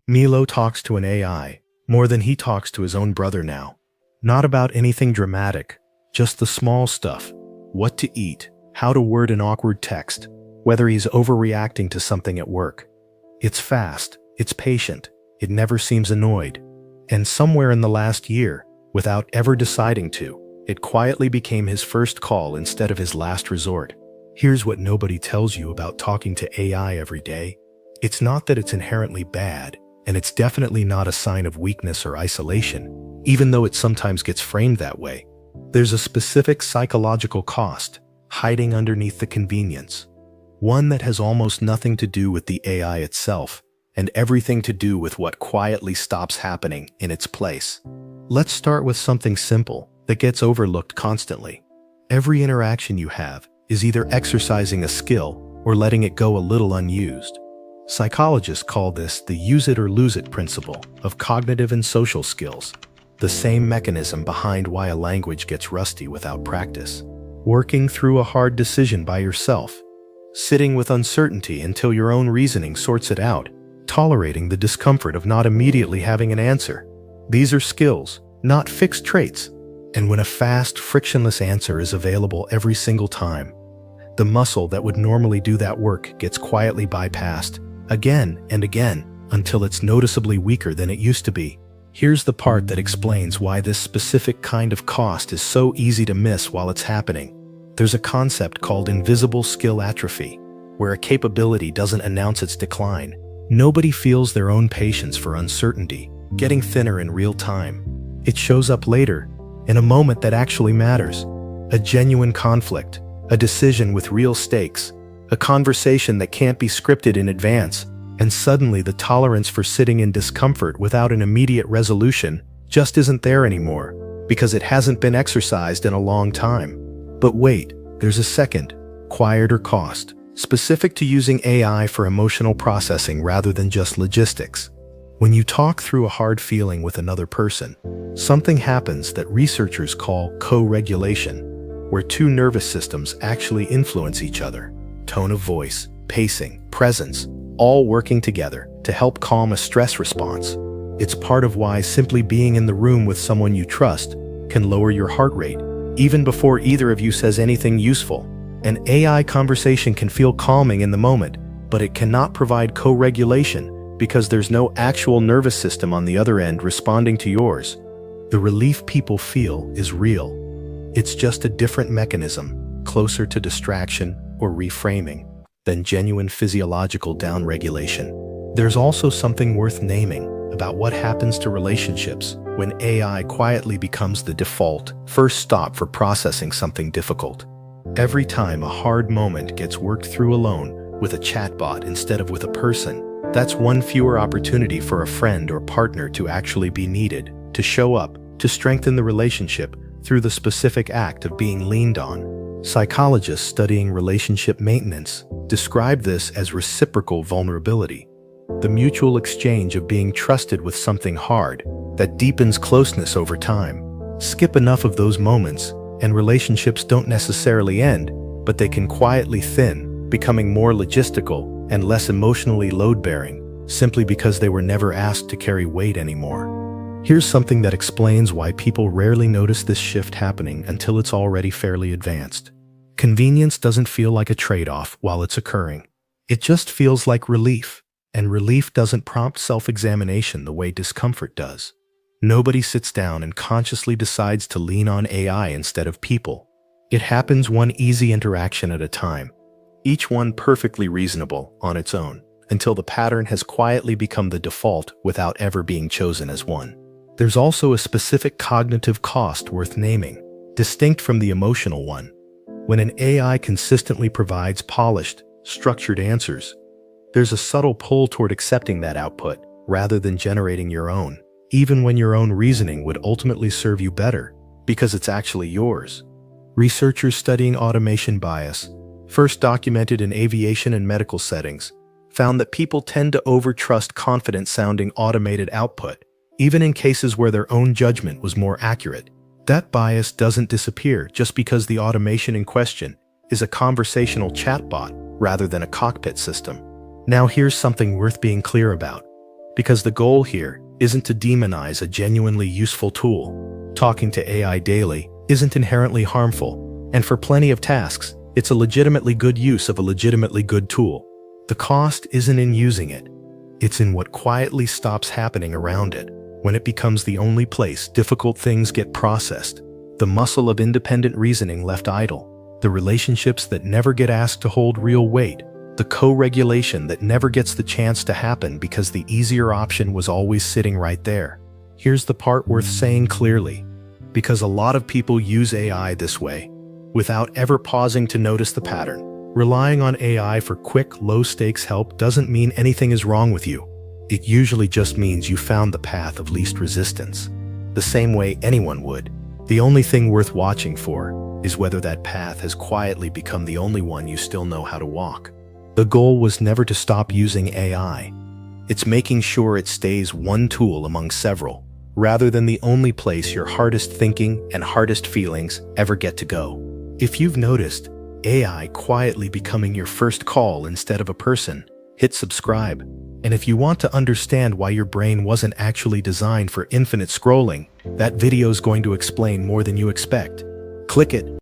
Milo talks to an AI more than he talks to his own brother now. Not about anything dramatic, just the small stuff. What to eat, how to word an awkward text, whether he's overreacting to something at work. It's fast, it's patient, it never seems annoyed. And somewhere in the last year, without ever deciding to, it quietly became his first call instead of his last resort. Here's what nobody tells you about talking to AI every day. It's not that it's inherently bad, and it's definitely not a sign of weakness or isolation, even though it sometimes gets framed that way. There's a specific psychological cost hiding underneath the convenience. One that has almost nothing to do with the AI itself, and everything to do with what quietly stops happening in its place. Let's start with something simple that gets overlooked constantly. Every interaction you have is either exercising a skill or letting it go a little unused. Psychologists call this the use it or lose it principle of cognitive and social skills, the same mechanism behind why a language gets rusty without practice. Working through a hard decision by yourself, sitting with uncertainty until your own reasoning sorts it out, tolerating the discomfort of not immediately having an answer. These are skills, not fixed traits. And when a fast, frictionless answer is available every single time, the muscle that would normally do that work gets quietly bypassed again and again until it's noticeably weaker than it used to be. Here's the part that explains why this specific kind of cost is so easy to miss while it's happening. There's a concept called invisible skill atrophy, where a capability doesn't announce its decline. Nobody feels their own patience for uncertainty getting thinner in real time. It shows up later, in a moment that actually matters. A genuine conflict, a decision with real stakes, a conversation that can't be scripted in advance, and suddenly the tolerance for sitting in discomfort without an immediate resolution just isn't there anymore, because it hasn't been exercised in a long time. But wait, there's a second, quieter cost, specific to using AI for emotional processing rather than just logistics. When you talk through a hard feeling with another person, something happens that researchers call co-regulation, where two nervous systems actually influence each other. Tone of voice, pacing, presence, all working together to help calm a stress response. It's part of why simply being in the room with someone you trust can lower your heart rate, even before either of you says anything useful. An AI conversation can feel calming in the moment, but it cannot provide co-regulation because there's no actual nervous system on the other end responding to yours. The relief people feel is real. It's just a different mechanism, closer to distraction or reframing than genuine physiological downregulation. There's also something worth naming about what happens to relationships when AI quietly becomes the default first stop for processing something difficult. Every time a hard moment gets worked through alone with a chatbot instead of with a person, that's one fewer opportunity for a friend or partner to actually be needed, to show up, to strengthen the relationship through the specific act of being leaned on. Psychologists studying relationship maintenance describe this as reciprocal vulnerability, the mutual exchange of being trusted with something hard that deepens closeness over time. Skip enough of those moments, and relationships don't necessarily end, but they can quietly thin, becoming more logistical and less emotionally load-bearing, simply because they were never asked to carry weight anymore. Here's something that explains why people rarely notice this shift happening until it's already fairly advanced. Convenience doesn't feel like a trade-off while it's occurring. It just feels like relief, and relief doesn't prompt self-examination the way discomfort does. Nobody sits down and consciously decides to lean on AI instead of people. It happens one easy interaction at a time, each one perfectly reasonable on its own, until the pattern has quietly become the default without ever being chosen as one. There's also a specific cognitive cost worth naming, distinct from the emotional one. When an AI consistently provides polished, structured answers, there's a subtle pull toward accepting that output rather than generating your own, even when your own reasoning would ultimately serve you better because it's actually yours. Researchers studying automation bias, first documented in aviation and medical settings, found that people tend to overtrust confident-sounding automated output, even in cases where their own judgment was more accurate. That bias doesn't disappear just because the automation in question is a conversational chatbot rather than a cockpit system. Now here's something worth being clear about. Because the goal here isn't to demonize a genuinely useful tool. Talking to AI daily isn't inherently harmful, and for plenty of tasks, it's a legitimately good use of a legitimately good tool. The cost isn't in using it. It's in what quietly stops happening around it, when it becomes the only place difficult things get processed, the muscle of independent reasoning left idle, the relationships that never get asked to hold real weight, the co-regulation that never gets the chance to happen because the easier option was always sitting right there. Here's the part worth saying clearly, because a lot of people use AI this way, without ever pausing to notice the pattern. Relying on AI for quick, low-stakes help doesn't mean anything is wrong with you. It usually just means you found the path of least resistance, the same way anyone would. The only thing worth watching for is whether that path has quietly become the only one you still know how to walk. The goal was never to stop using AI. It's making sure it stays one tool among several, rather than the only place your hardest thinking and hardest feelings ever get to go. If you've noticed AI quietly becoming your first call instead of a person, hit subscribe. And if you want to understand why your brain wasn't actually designed for infinite scrolling, that video is going to explain more than you expect. Click it